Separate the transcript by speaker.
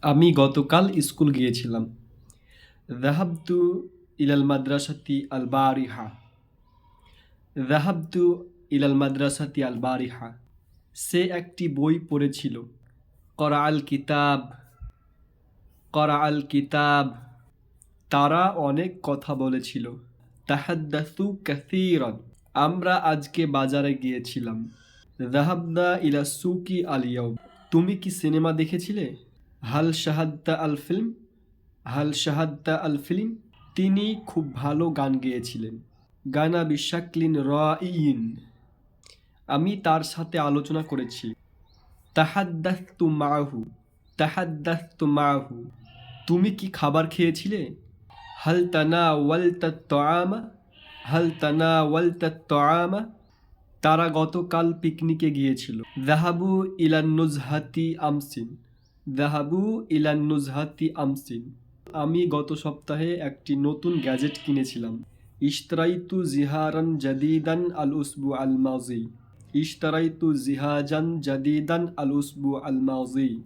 Speaker 1: আমি গতকাল স্কুল গিয়েছিলাম। যাহাবতু ইলাল মাদ্রাসাতি আল বারিহা। যাহাবতু ইলাল মাদ্রাসাতি আল বারিহা। সে একটি বই পড়েছিল। করা আল কিতাব। করা আল কিতাব। তারা অনেক কথা বলেছিল। তাহাদ্দাসু কাসীরান। আমরা আজকে বাজারে গিয়েছিলাম। যাহাবনা ইলা সুকি আল ইয়াউম। তুমি কি সিনেমা দেখেছিলে? হাল শাহাদতা আল ফিল্ম। হাল শাহাদতা আল ফিল্ম। তিনি খুব ভালো গান গেয়েছিলেন। গানা বিশাকলিন রাইয়িন। আমি তার সাথে আলোচনা করেছি। তাহাদ্দাসতু মাআহু। তাহাদ্দাসতু মাআহু। তুমি কি খাবার খেয়েছিলে? হাল তানাওয়ালতাত তাআমা। হাল তানাওয়ালতাত তাআমা। তারা গতকাল পিকনিকে গিয়েছিল। যাহাবু ইলান নুজহাতি আমসিন। যাহাবু ইলান নুজহাতি আমসিন। আমি গত সপ্তাহে একটি নতুন গ্যাজেট কিনেছিলাম। ইশতারাইতু জিহারান জাদিদান আল উসবু আল মাজি। ইশতারাইতু জিহাজান জাদিদান আল উসবু আল মাজি।